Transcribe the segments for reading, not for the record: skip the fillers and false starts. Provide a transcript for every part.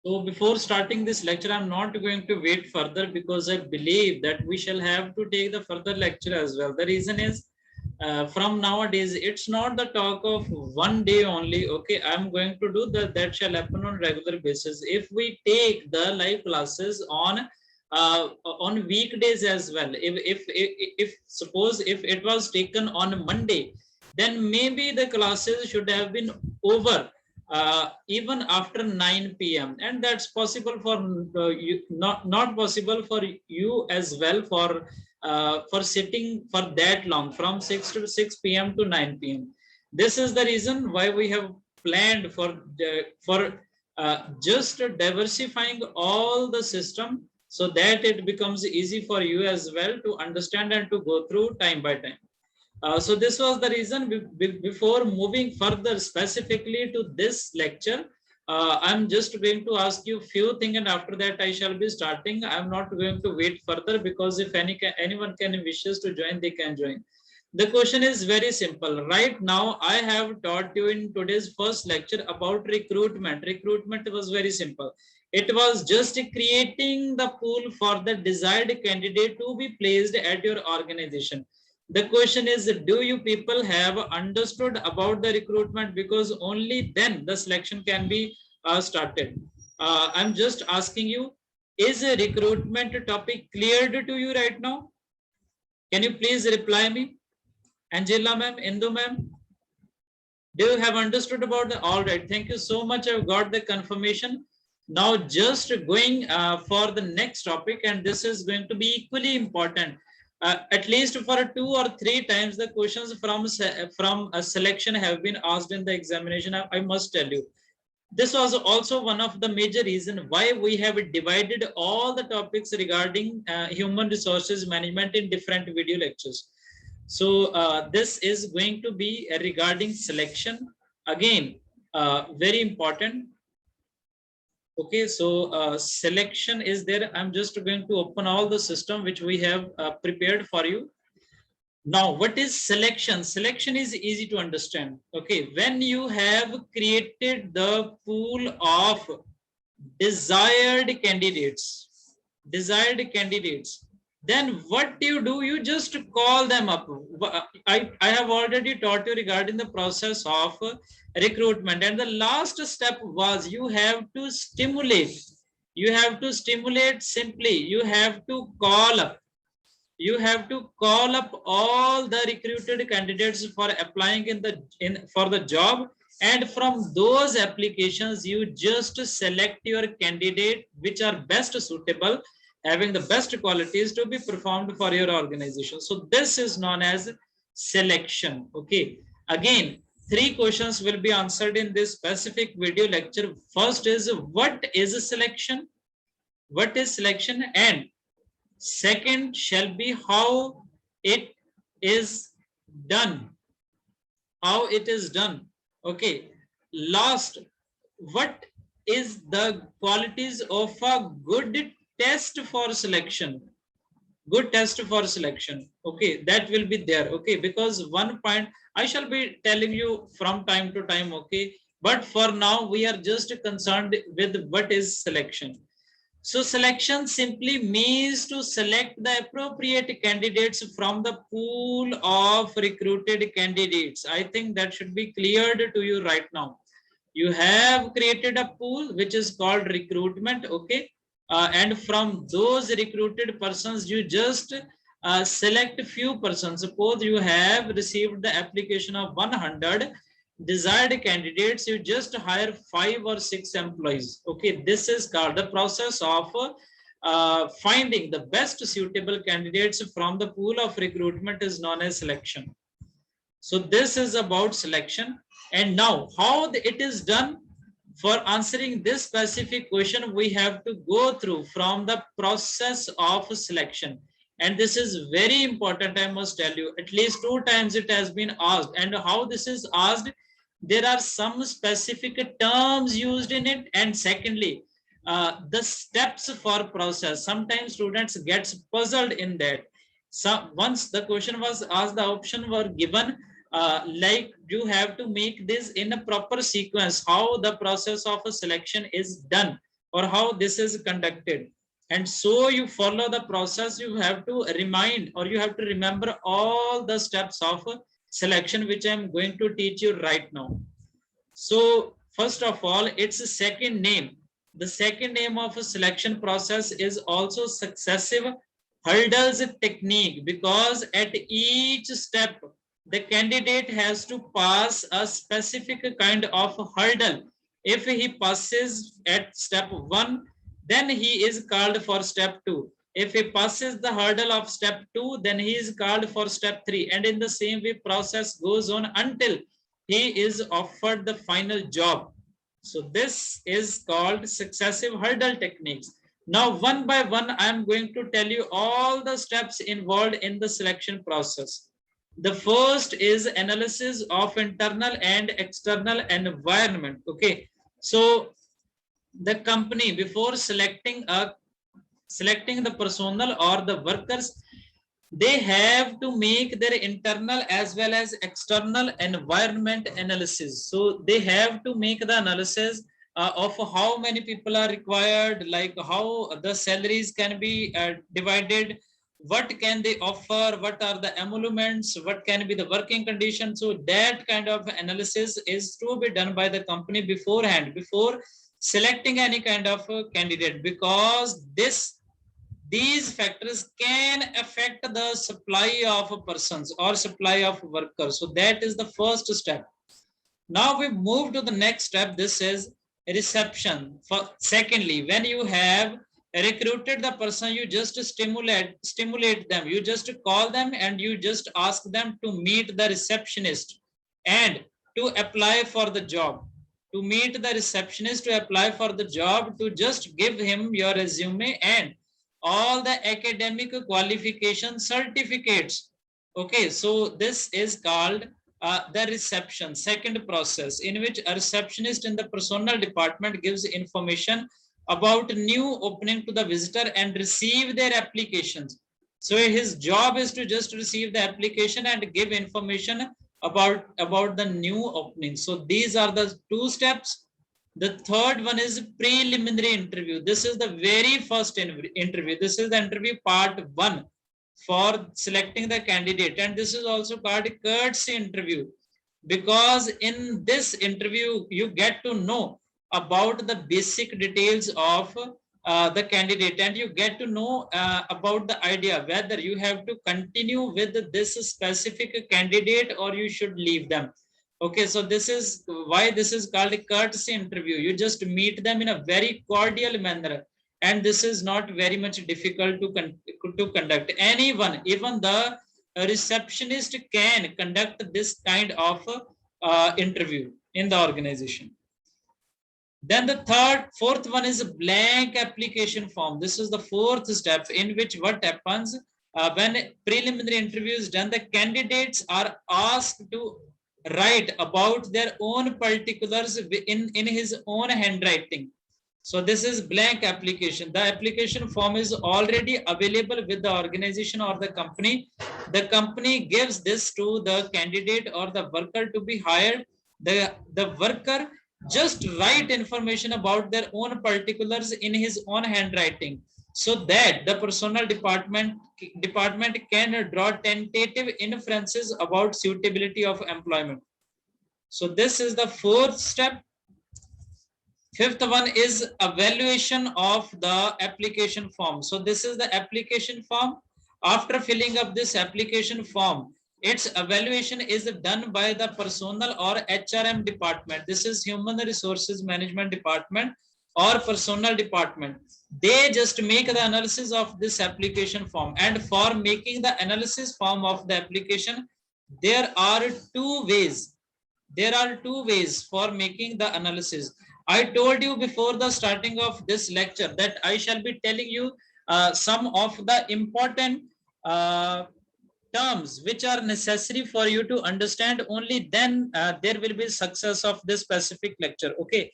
So before starting this lecture, I'm not going to wait further because I believe that we shall have to take the further lecture as well. The reason is from nowadays, it's not the talk of one day only. Okay, I'm going to do that shall happen on regular basis. If we take the live classes on weekdays as well, if suppose if it was taken on Monday, then maybe the classes should have been over even after 9 p.m. and that's possible for you, not possible for you as well for sitting for that long from 6 p.m. to 9 p.m. This is the reason why we have planned for just diversifying all the system so that it becomes easy for you as well to understand and to go through time by time. So this was the reason before moving further specifically to this lecture, I'm just going to ask you few things and after that I shall be starting. I'm not going to wait further because if anyone can wishes to join, they can join. The question is very simple. Right now, I have taught you in today's first lecture about recruitment. Recruitment was very simple. It was just creating the pool for the desired candidate to be placed at your organization. The question is, do you people have understood about the recruitment? Because only then the selection can be started. I'm just asking you, is a recruitment topic cleared to you right now? Can you please reply me? Angela ma'am, Indu ma'am, do you have understood about the, all right, thank you so much. I've got the confirmation. Now just going for the next topic, and this is going to be equally important. At least for 2 or 3 times the questions from a selection have been asked in the examination. I must tell you, this was also one of the major reasons why we have divided all the topics regarding human resources management in different video lectures. So this is going to be regarding selection again, very important. Okay, so selection is there. I'm just going to open all the system which we have prepared for you. Now, what is selection? Selection is easy to understand. Okay, when you have created the pool of desired candidates, then what do? You just call them up. I have already taught you regarding the process of recruitment, and the last step was you have to stimulate. You have to stimulate simply. You have to call up. You have to call up all the recruited candidates for applying for the job, and from those applications you just select your candidate which are best suitable, having the best qualities to be performed for your organization. So this is known as selection. Okay, again 3 questions will be answered in this specific video lecture. First is, what is a selection? What is selection? And second shall be how it is done. How it is done. Okay. Last, what is the qualities of a good test for selection? Good test for selection. Okay, that will be there. Okay, because one point I shall be telling you from time to time. Okay, but for now we are just concerned with what is selection. So selection simply means to select the appropriate candidates from the pool of recruited candidates. I think that should be cleared to you right now. You have created a pool which is called recruitment. Okay. And from those recruited persons, you just select few persons. Suppose you have received the application of 100 desired candidates, you just hire 5 or 6 employees. Okay, this is called the process of finding the best suitable candidates from the pool of recruitment is known as selection. So this is about selection. And now how it is done? For answering this specific question, we have to go through from the process of selection. And this is very important, I must tell you. At least 2 times it has been asked. And how this is asked, there are some specific terms used in it. And secondly, the steps for process. Sometimes students gets puzzled in that. So once the question was asked, the option were given, like you have to make this in a proper sequence, how the process of a selection is done. or how this is conducted. And so you follow the process. You have to remind, or you have to remember all the steps of selection, which I'm going to teach you right now. So first of all, its second name. The second name of a selection process is also successive hurdles technique, because at each step, the candidate has to pass a specific kind of hurdle. If he passes at step 1, then he is called for step 2. If he passes the hurdle of step 2, then he is called for step 3. And in the same way, process goes on until he is offered the final job. So this is called successive hurdle techniques. Now, one by one, I am going to tell you all the steps involved in the selection process. The first is analysis of internal and external environment. Okay, so the company, before selecting the personnel or the workers, they have to make their internal as well as external environment analysis. So they have to make the analysis of how many people are required, like how the salaries can be divided, what can they offer, what are the emoluments, what can be the working conditions. So that kind of analysis is to be done by the company beforehand, before selecting any kind of candidate, because these factors can affect the supply of persons or supply of workers. So that is the first step. Now we move to the next step. This is reception. Secondly, when you have recruited the person, you just stimulate them. You just call them and you just ask them to meet the receptionist and to apply for the job. To meet the receptionist, to apply for the job, to just give him your resume and all the academic qualification certificates. Okay, so this is called the reception, second process, in which a receptionist in the personnel department gives information about new opening to the visitor and receive their applications. So his job is to just receive the application and give information about the new opening. So these are the two steps. The third one is preliminary interview. This is the very first interview. This is the interview part 1 for selecting the candidate, and this is also called courtesy interview, because in this interview you get to know about the basic details of the candidate, and you get to know about the idea whether you have to continue with this specific candidate or you should leave them. Okay, so this is why this is called a courtesy interview. You just meet them in a very cordial manner, and this is not very much difficult to conduct. Anyone, even the receptionist, can conduct this kind of interview in the organization. Then the fourth one is a blank application form. This is the fourth step, in which what happens when preliminary interview is done, the candidates are asked to write about their own particulars in his own handwriting. So this is blank application. The application form is already available with the organization or the company. The company gives this to the candidate or the worker to be hired. The worker just write information about their own particulars in his own handwriting, so that the personnel department can draw tentative inferences about suitability of employment. So this is the fourth step. Fifth one is evaluation of the application form. So this is the application form. After filling up this application form, its evaluation is done by the personnel or HRM department. This is human resources management department or personnel department. They just make the analysis of this application form, and for making the analysis form of the application, there are two ways. There are two ways for making the analysis. I told you before the starting of this lecture that I shall be telling you some of the important terms which are necessary for you to understand. Only then there will be success of this specific lecture. Okay.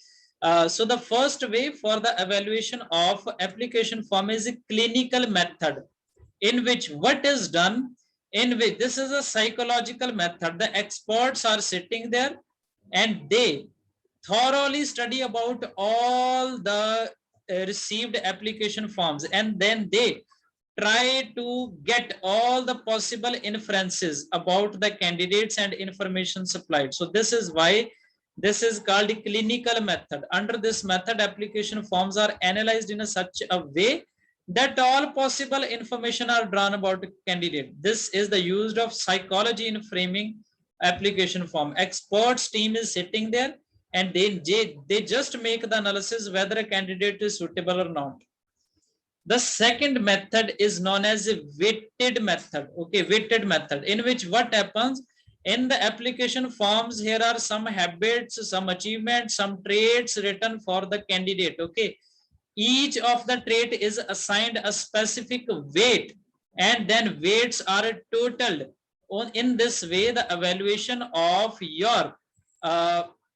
So the first way for the evaluation of application form is a clinical method, in which what is done, in which this is a psychological method. The experts are sitting there and they thoroughly study about all the received application forms, and then they try to get all the possible inferences about the candidates and information supplied. So this is why this is called a clinical method. Under this method, application forms are analyzed in such a way that all possible information are drawn about a candidate. This is the use of psychology in framing application form. Experts team is sitting there, and they just make the analysis whether a candidate is suitable or not. The second method is known as a weighted method. Okay, weighted method, in which what happens in the application forms, here are some habits, some achievements, some traits written for the candidate. Okay, each of the trait is assigned a specific weight, and then weights are totaled. In this way, the evaluation of your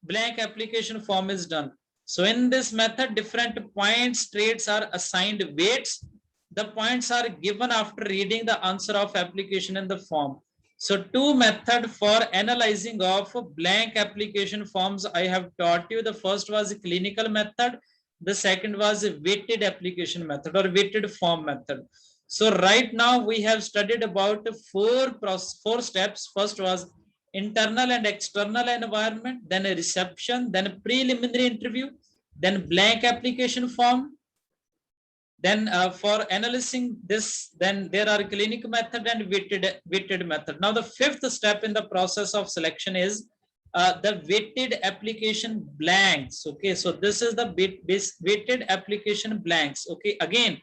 blank application form is done. So in this method, different points, traits are assigned weights. The points are given after reading the answer of application in the form. So two methods for analyzing of blank application forms I have taught you. The first was a clinical method. The second was a weighted application method or weighted form method. So right now we have studied about four steps. First was internal and external environment, then a reception, then a preliminary interview, then blank application form. Then for analyzing this, then there are clinical method and weighted method. Now the fifth step in the process of selection is the weighted application blanks. Okay, so this is the weighted application blanks. Okay, again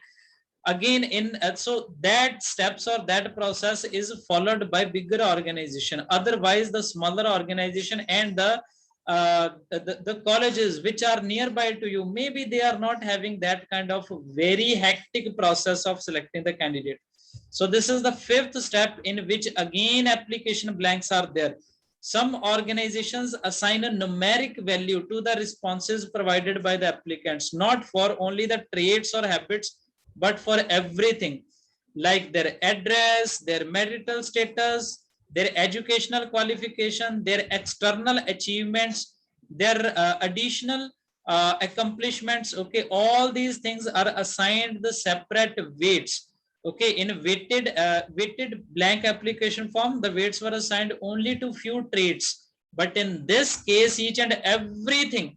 in so that steps or that process is followed by bigger organization. Otherwise, the smaller organization and the colleges which are nearby to you, maybe they are not having that kind of very hectic process of selecting the candidate. So this is the fifth step, in which again application blanks are there. Some organizations assign a numeric value to the responses provided by the applicants, not for only the traits or habits, but for everything, like their address, their marital status, their educational qualification, their external achievements, their additional accomplishments. Okay, all these things are assigned the separate weights. Okay, in weighted blank application form, the weights were assigned only to few traits, but in this case, each and everything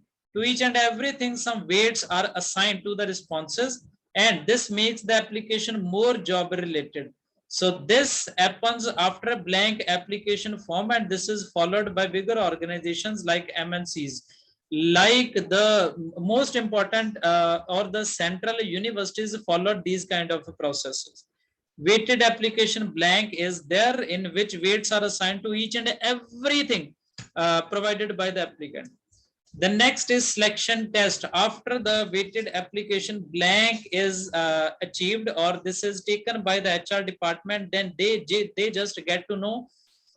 some weights are assigned to the responses, and this makes the application more job related. So this happens after a blank application form, and this is followed by bigger organizations like MNCs, like the most important or the central universities followed these kind of processes. Weighted application blank is there, in which weights are assigned to each and everything provided by the applicant. The next is selection test. After the weighted application blank is achieved, or this is taken by the HR department, then they just get to know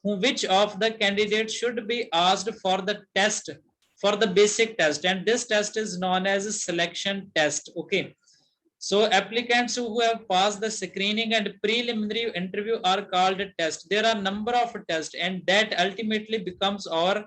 which of the candidates should be asked for the test, for the basic test, and this test is known as a selection test. Okay, so applicants who have passed the screening and preliminary interview are called a test. There are number of tests, and that ultimately becomes our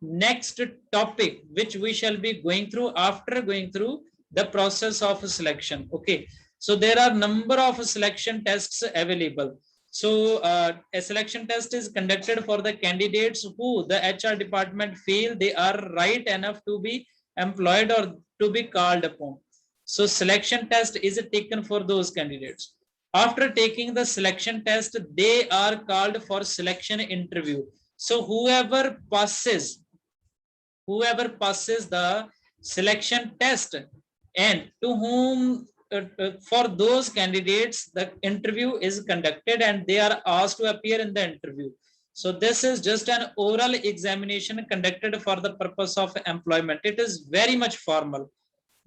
next topic, which we shall be going through after going through the process of selection. Okay, so there are number of selection tests available. So a selection test is conducted for the candidates who the HR department feel they are right enough to be employed or to be called upon. So selection test is taken for those candidates. After taking the selection test, they are called for selection interview. So whoever passes the selection test, and to whom for those candidates the interview is conducted, and they are asked to appear in the interview. So this is just an oral examination conducted for the purpose of employment. It is very much formal,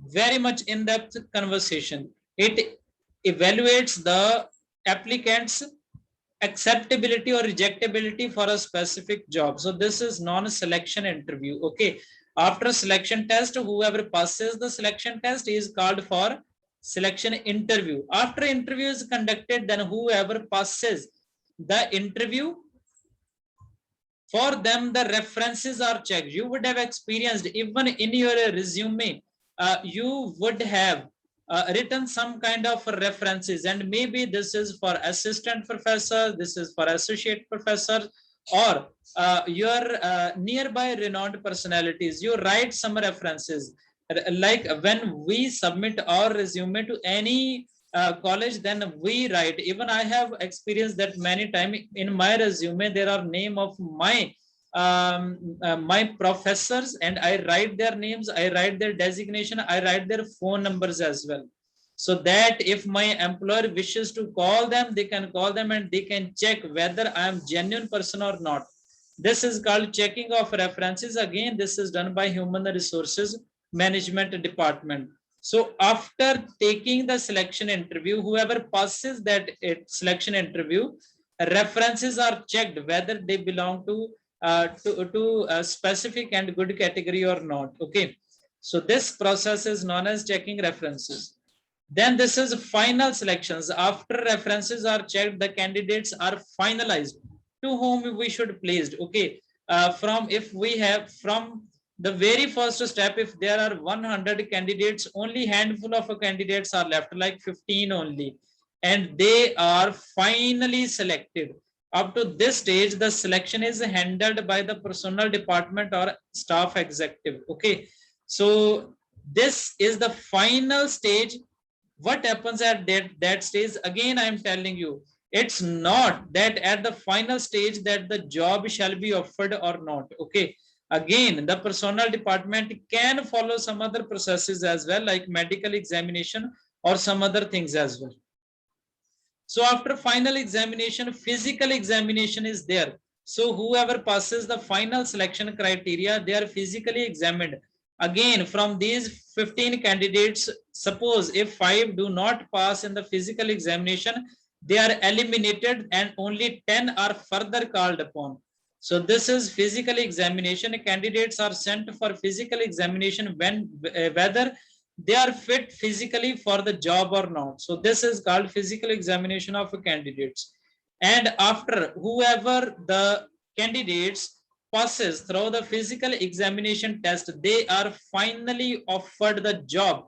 very much in-depth conversation. It evaluates the applicant's acceptability or rejectability for a specific job. So this is non-selection interview. Okay, after selection test, whoever passes the selection test is called for selection interview. After interview is conducted, then whoever passes the interview, for them the references are checked. You would have experienced, even in your resume, you would have written some kind of references, and maybe this is for assistant professor, this is for associate professor, or your nearby renowned personalities. You write some references. Like when we submit our resume to any college, then we write. Even I have experienced that many times. In my resume there are name of my professors, and I write their names, I write their designation, I write their phone numbers as well, so that if my employer wishes to call them, they can call them and they can check whether I am genuine person or not. This is called checking of references. Again, this is done by human resources management department. So after taking the selection interview, whoever passes that selection interview, references are checked whether they belong to a specific and good category or not. Okay, so this process is known as checking references. Then this is final selections. After references are checked, the candidates are finalized to whom we should place. Okay, from if we have from the very first step, if there are 100 candidates, only handful of candidates are left, like 15 only, and they are finally selected. Up to this stage, the selection is handled by the personnel department or staff executive. Okay, so this is the final stage. What happens at that stage? Again, I am telling you, it's not that at the final stage that the job shall be offered or not. Okay, again, the personnel department can follow some other processes as well, like medical examination or some other things as well. So after final examination, physical examination is there. So whoever passes the final selection criteria, they are physically examined. Again, from these 15 candidates, suppose if 5 do not pass in the physical examination, they are eliminated and only 10 are further called upon. So this is physical examination. Candidates are sent for physical examination when whether they are fit physically for the job or not. So this is called physical examination of candidates. And after whoever the candidates passes through the physical examination test, they are finally offered the job,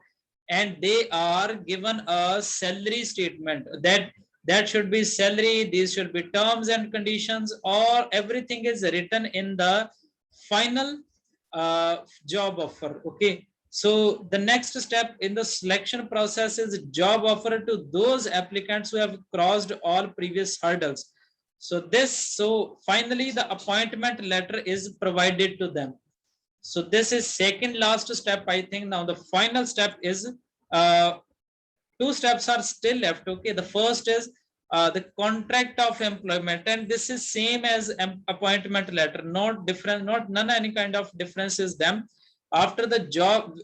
and they are given a salary statement. That should be salary, these should be terms and conditions, or everything is written in the final job offer. Okay, so the next step in the selection process is job offer to those applicants who have crossed all previous hurdles. So finally the appointment letter is provided to them. So this is second last step, I think. Now the final step is uh, two steps are still left. Okay, the first is the contract of employment, and this is same as appointment letter, not different, not none any kind of difference is them. After the job,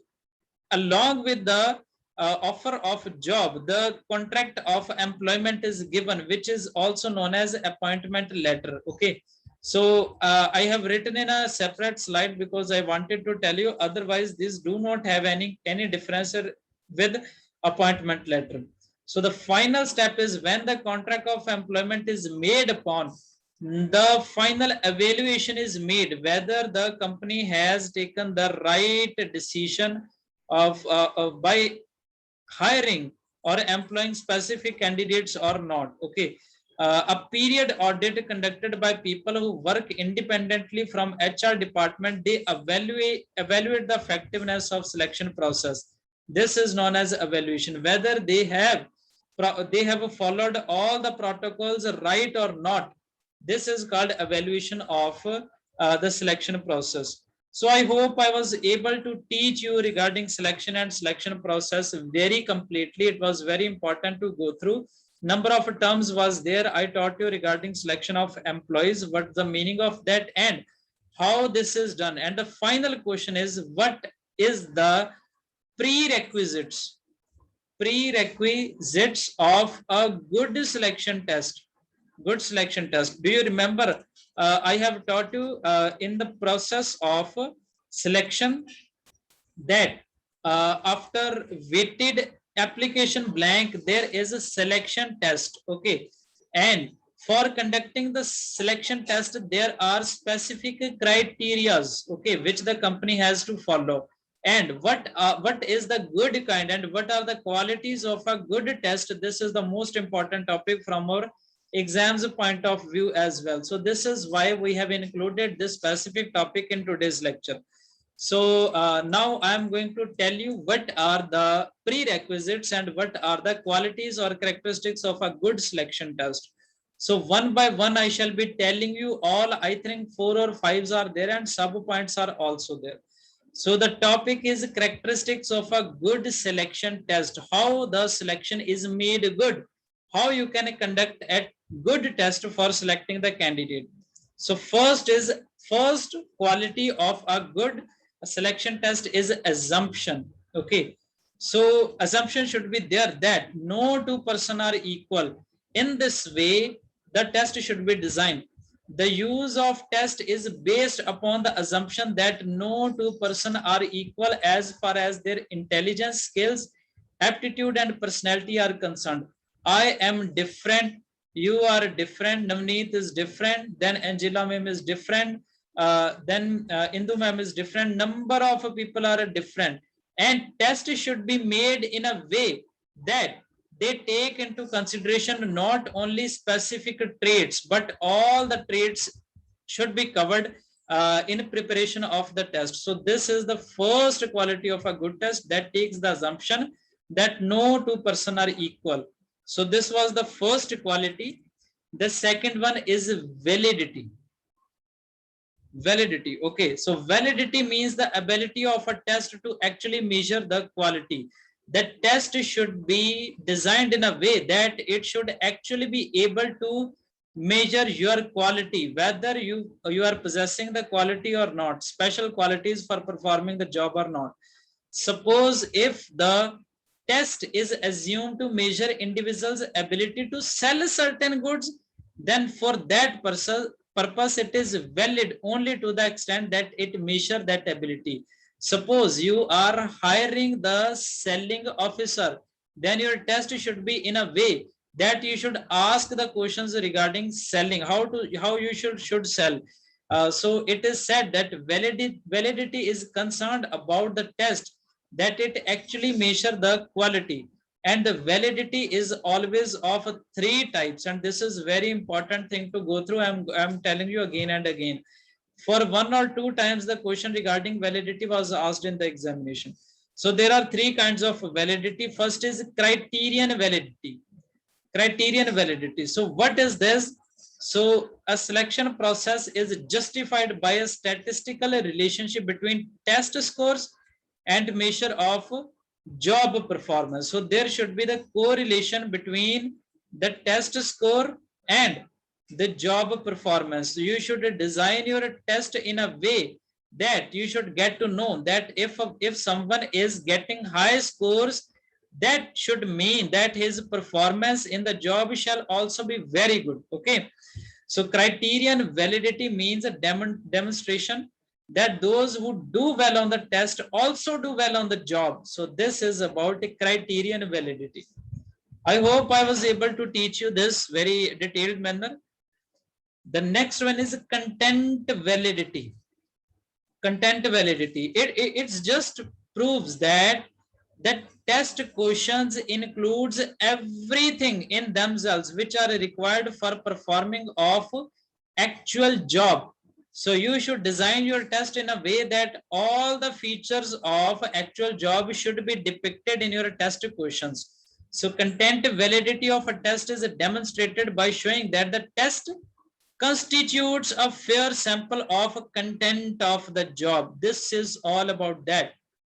along with the offer of job, the contract of employment is given, which is also known as appointment letter. Okay, so I have written in a separate slide because I wanted to tell you, otherwise these do not have any difference with appointment letter. So the final step is when the contract of employment is made upon, the final evaluation is made whether the company has taken the right decision of by hiring or employing specific candidates or not. Okay, a period audit conducted by people who work independently from HR department, they evaluate the effectiveness of selection process. This is known as evaluation, whether they have followed all the protocols right or not. This is called evaluation of the selection process. So I hope I was able to teach you regarding selection and selection process very completely. It was very important to go through. Number of terms was there. I taught you regarding selection of employees, what the meaning of that and how this is done. And the final question is, what is the prerequisites prerequisites of a good selection test? Good selection test, do you remember? I have taught you in the process of selection that after weighted application blank, there is a selection test. Okay, and for conducting the selection test, there are specific criterias, okay, which the company has to follow. And what is the good kind and what are the qualities of a good test? This is the most important topic from our exams point of view as well. So this is why we have included this specific topic in today's lecture. So now I am going to tell you what are the prerequisites and what are the qualities or characteristics of a good selection test. So one by one, I shall be telling you all. I think 4 or 5s are there and sub points are also there. So the topic is characteristics of a good selection test. How the selection is made good. How you can conduct a good test for selecting the candidate. So first quality of a good selection test is assumption. Okay. So assumption should be there that no two person are equal. In this way, the test should be designed. The use of test is based upon the assumption that no two person are equal as far as their intelligence, skills, aptitude, and personality are concerned. I am different. You are different. Navneet is different. Then Angela ma'am is different. Then Indu ma'am is different. Number of people are different. And test should be made in a way that they take into consideration not only specific traits, but all the traits should be covered in preparation of the test. So this is the first quality of a good test, that takes the assumption that no two person are equal. So this was the first quality. The second one is validity. Validity. Okay, so validity means the ability of a test to actually measure the quality. The test should be designed in a way that it should actually be able to measure your quality, whether you are possessing the quality or not, special qualities for performing the job or not. Suppose if the test is assumed to measure individual's ability to sell certain goods, then for that purpose it is valid only to the extent that it measure that ability. Suppose you are hiring the selling officer, then your test should be in a way that you should ask the questions regarding selling, how you should sell. So it is said that validity is concerned about the test, that it actually measure the quality. And the validity is always of three types, and this is very important thing to go through. I'm telling you again and again. For one or two times the question regarding validity was asked in the examination. So there are three kinds of validity. First is criterion validity. Criterion validity. So what is this? So a selection process is justified by a statistical relationship between test scores and measure of job performance. So there should be the correlation between the test score and the job performance. So you should design your test in a way that you should get to know that if someone is getting high scores, that should mean that his performance in the job shall also be very good. Okay. So criterion validity means a demonstration that those who do well on the test also do well on the job. So this is about a criterion validity. I hope I was able to teach you this very detailed manner. The next one is content validity. Content validity. It just proves that test questions includes everything in themselves which are required for performing of actual job. So you should design your test in a way that all the features of actual job should be depicted in your test questions. So content validity of a test is demonstrated by showing that the test constitutes a fair sample of content of the job. This is all about that.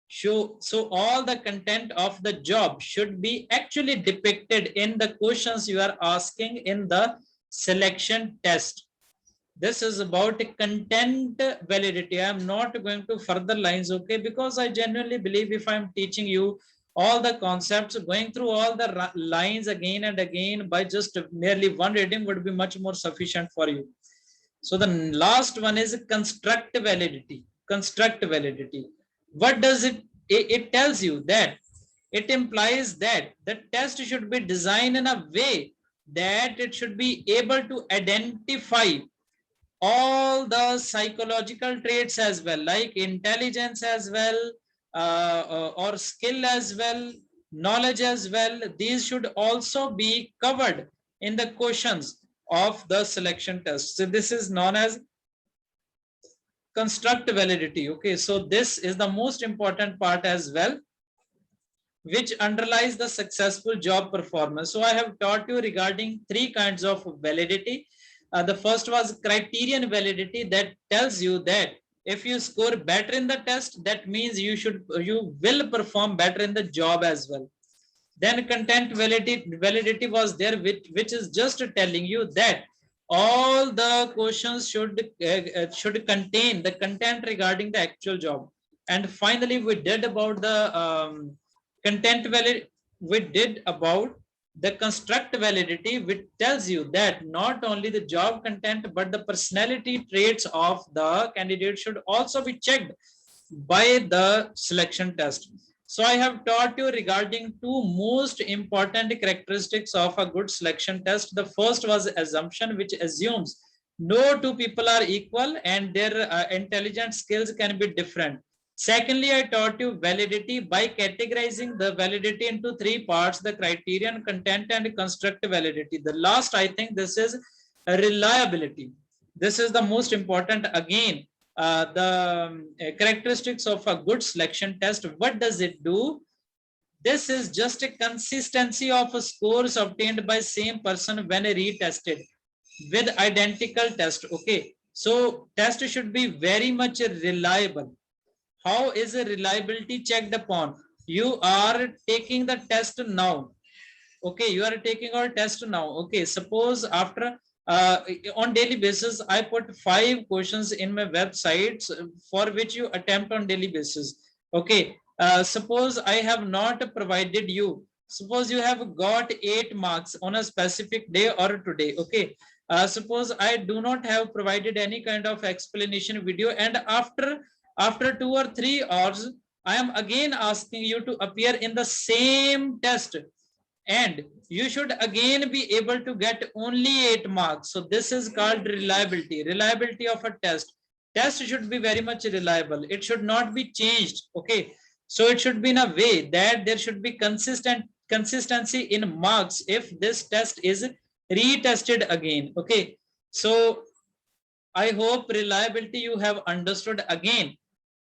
So all the content of the job should be actually depicted in the questions you are asking in the selection test. This is about content validity. I am not going to further lines, okay, because I genuinely believe if I'm teaching you all the concepts, going through all the lines again and again by just merely one reading would be much more sufficient for you. So the last one is construct validity. Construct validity. What does it tells you that it implies that the test should be designed in a way that it should be able to identify all the psychological traits as well, like intelligence as well, or skill as well, knowledge as well. These should also be covered in the questions of the selection test. So this is known as construct validity. Okay, so this is the most important part as well, which underlies the successful job performance. So I have taught you regarding three kinds of validity. The first was criterion validity, that tells you that if you score better in the test, that means you will perform better in the job as well. Then content validity was there, which is just telling you that all the questions should contain the content regarding the actual job. And finally, we did about the content valid. We did about the construct validity, which tells you that not only the job content but the personality traits of the candidate should also be checked by the selection test. So I have taught you regarding two most important characteristics of a good selection test. The first was assumption, which assumes no two people are equal and their intelligent skills can be different. Secondly, I taught you validity by categorizing the validity into three parts: the criterion, content, and construct validity. The last, I think, this is reliability. This is the most important. Again, the characteristics of a good selection test. What does it do? This is just a consistency of scores obtained by same person when retested with identical test. Okay, so test should be very much reliable. How is a reliability checked upon? You are taking the test now. Okay, you are taking our test now. Okay, suppose after uh, on daily basis I put 5 questions in my websites for which you attempt on daily basis. Okay, suppose I have not provided you, suppose you have got 8 marks on a specific day or today. Okay, suppose I do not have provided any kind of explanation video, and after 2 or 3 hours I am again asking you to appear in the same test, and you should again be able to get only 8 marks. So this is called reliability of a test should be very much reliable. It should not be changed. Okay, so it should be in a way that there should be consistency in marks if this test is retested again. Okay, so I hope reliability you have understood. Again,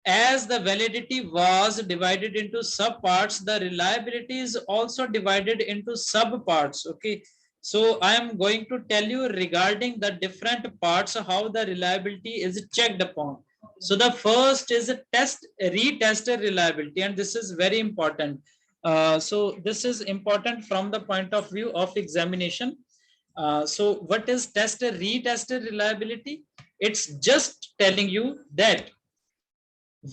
as the validity was divided into subparts, the reliability is also divided into subparts. Okay, so I am going to tell you regarding the different parts how the reliability is checked upon. So the first is a retest reliability, and this is very important. So this is important from the point of view of examination. So what is retest reliability? It's just telling you that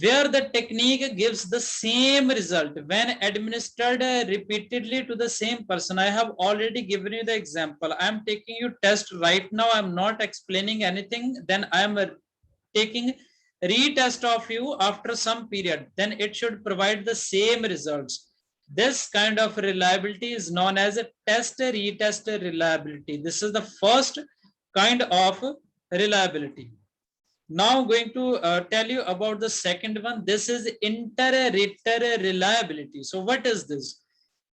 where the technique gives the same result when administered repeatedly to the same person. I have already given you the example. I am taking you test right now. I am not explaining anything. Then I am taking retest of you after some period. Then it should provide the same results. This kind of reliability is known as a retest reliability. This is the first kind of reliability. Now going to tell you about the second one. This is inter-rater reliability. So what is this?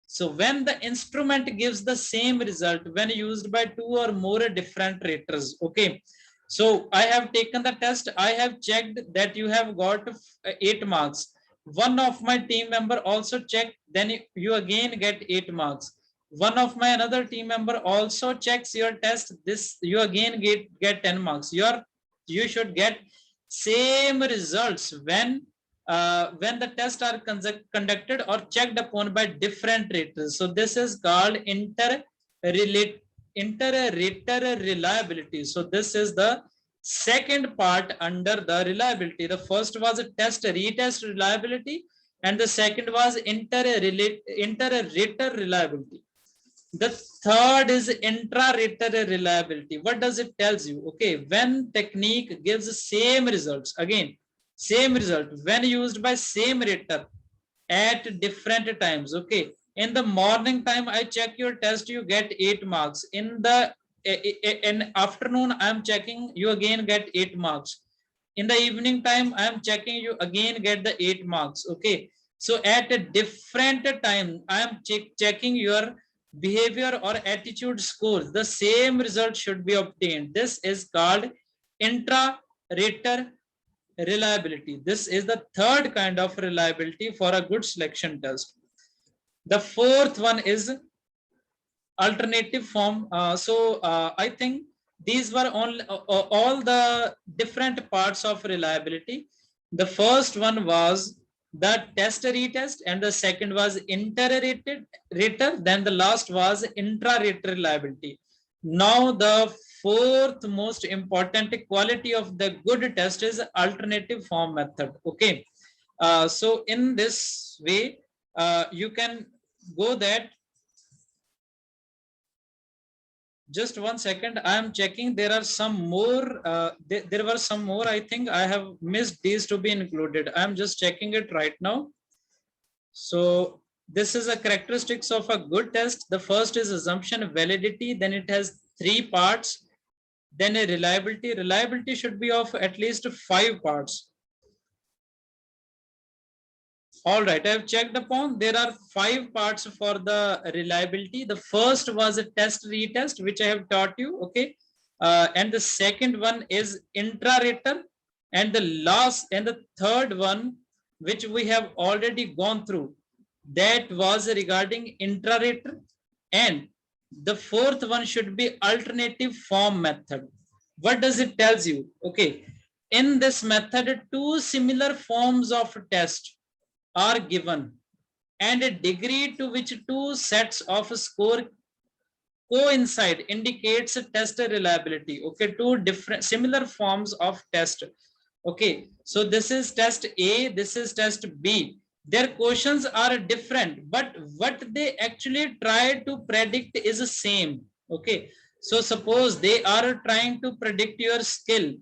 So when the instrument gives the same result when used by 2 or more different raters. Okay, so I have taken the test. I have checked that you have got 8 marks. One of my team member also checked, then you again get 8 marks. One of my another team member also checks your test. This you again get 10 marks. You should get same results when the tests are conducted or checked upon by different raters. So this is called inter-rater reliability. So this is the second part under the reliability. The first was a retest reliability, and the second was inter-rater reliability. The third is intra-rater reliability. What does it tells you? Okay, when technique gives same results, again, same result when used by same rater at different times. Okay, in the morning time, I check your test, you get 8 marks. In afternoon, I'm checking, you again get 8 marks. In the evening time, I am checking, you again get the 8 marks. Okay. So at a different time, I am checking your behavior or attitude scores. The same result should be obtained. This is called intra-rater reliability. This is the third kind of reliability for a good selection test. The fourth one is alternative form. I think these were all the different parts of reliability. The first one was the test retest, and the second was inter-rated rater. Then the last was intra-rater reliability. Now the fourth most important quality of the good test is alternative form method. Okay. So in this way, you can go that. Just one second, I am checking. There are some more. There were some more. I think I have missed these to be included. I am just checking it right now. So this is a characteristics of a good test. The first is assumption validity. Then it has 3 parts. Then a reliability. Reliability should be of at least 5 parts. All right, I have checked upon. There are 5 parts for the reliability. The first was a test retest, which I have taught you. Okay. And the second one is intra-rater. And the last and the third one, which we have already gone through, that was regarding intra-rater. And the fourth one should be alternative form method. What does it tells you? Okay. In this method, 2 similar forms of test are given, and a degree to which 2 sets of score coincide indicates test reliability. Okay, 2 different similar forms of test. Okay, so this is test A, this is test B. Their questions are different, but what they actually try to predict is the same. Okay, so suppose they are trying to predict your skill.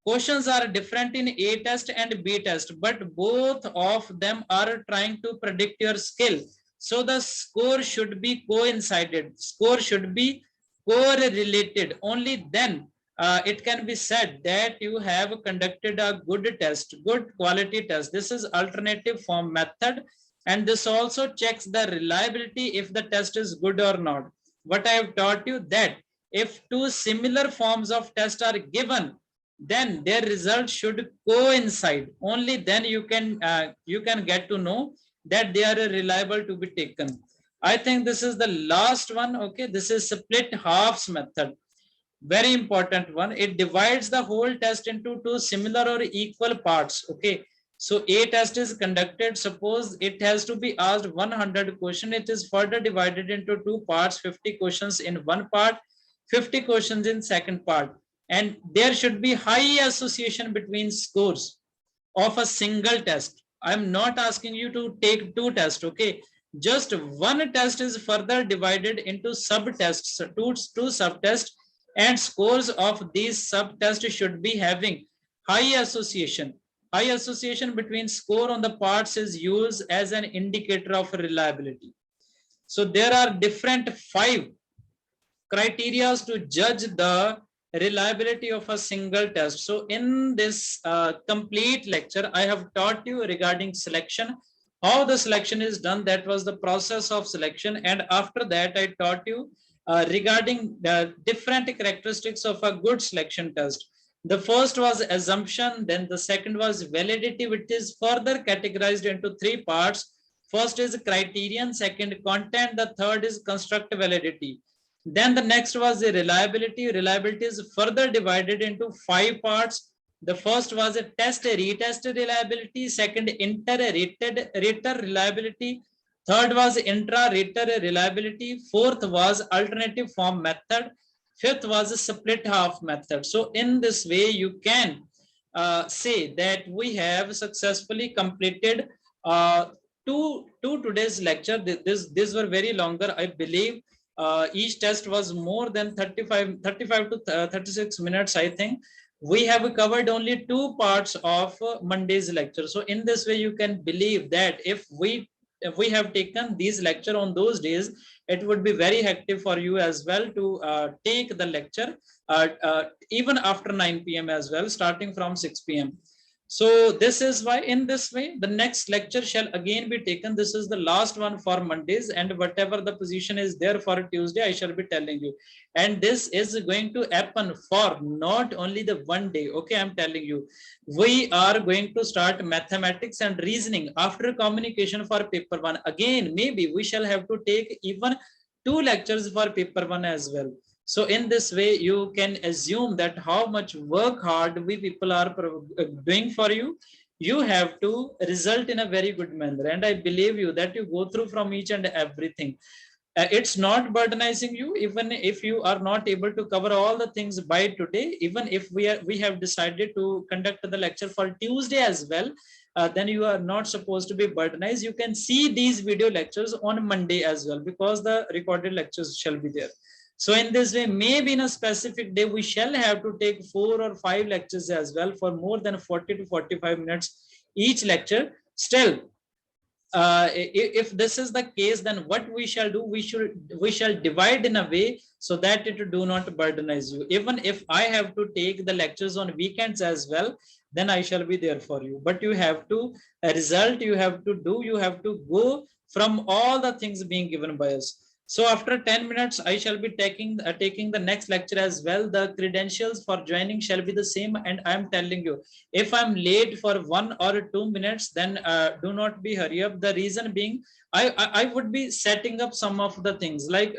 Questions are different in A test and B test, but both of them are trying to predict your skill. So the score should be coincided. Score should be correlated. Only then it can be said that you have conducted a good test, good quality test. This is alternative form method, and this also checks the reliability if the test is good or not. What I have taught you, that if 2 similar forms of test are given, then their results should coincide. Only then you can get to know that they are reliable to be taken. I think this is the last one. Okay, this is split halves method. Very important one. It divides the whole test into 2 similar or equal parts. Okay, so A test is conducted. Suppose it has to be asked 100 questions. It is further divided into 2 parts, 50 questions in one part, 50 questions in second part. And there should be high association between scores of a single test. I'm not asking you to take 2 tests. Okay, just one test is further divided into subtests, two subtests, and scores of these subtests should be having high association. High association between score on the parts is used as an indicator of reliability. So there are different 5 criteria to judge the reliability of a single test. So in this complete lecture, I have taught you regarding selection, how the selection is done. That was the process of selection. And after that, I taught you regarding the different characteristics of a good selection test. The first was assumption, then the second was validity, which is further categorized into 3 parts. First is criterion, second content, the third is construct validity. Then the next was the reliability. Reliability is further divided into 5 parts. The first was a test retest reliability, second inter-rater reliability, third was intra-rater reliability, fourth was alternative form method, fifth was a split half method. So in this way, you can say that we have successfully completed two today's lecture. These were very longer, I believe. Each test was more than 35 to 36 minutes, I think. We have covered only 2 parts of Monday's lecture. So in this way, you can believe that if we we have taken these lecture on those days, it would be very hectic for you as well to take the lecture even after 9 p.m. as well, starting from 6 p.m. So this is why in this way, the next lecture shall again be taken. This is the last one for Mondays, and whatever the position is there for Tuesday, I shall be telling you. And this is going to happen for not only the one day. Okay, I'm telling you, we are going to start mathematics and reasoning after communication for paper one. Again, maybe we shall have to take even 2 lectures for paper one as well. So in this way, you can assume that how much work hard we people are doing for you. You have to result in a very good manner. And I believe you that you go through from each and everything. It's not burdenizing you, even if you are not able to cover all the things by today. Even if we have decided to conduct the lecture for Tuesday as well, then you are not supposed to be burdenized. You can see these video lectures on Monday as well, because the recorded lectures shall be there. So in this way, maybe in a specific day, we shall have to take 4 or 5 lectures as well for more than 40 to 45 minutes each lecture. Still, if this is the case, then what we shall do, we shall divide in a way so that it do not burdenize you. Even if I have to take the lectures on weekends as well, then I shall be there for you. But you have to result, you have to do, you have to go from all the things being given by us. So after 10 minutes, I shall be taking the next lecture as well. The credentials for joining shall be the same. And I'm telling you, if I'm late for 1 or 2 minutes, then do not be hurry up. The reason being, I would be setting up some of the things like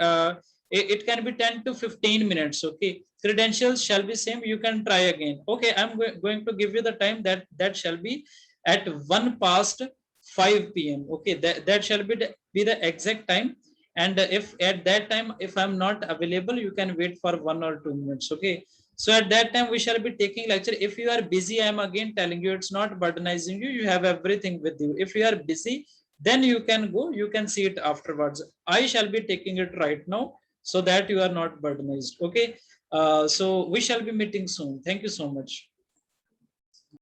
it can be 10 to 15 minutes. Okay. Credentials shall be same. You can try again. Okay. I'm going to give you the time that shall be at 1 past 5 p.m. Okay. That shall be the exact time. And if at that time, if I'm not available, you can wait for 1 or 2 minutes. Okay. So at that time, we shall be taking lecture. If you are busy, I'm again telling you, it's not burdenizing you. You have everything with you. If you are busy, then you can go, you can see it afterwards. I shall be taking it right now so that you are not burdenized. Okay. So we shall be meeting soon. Thank you so much.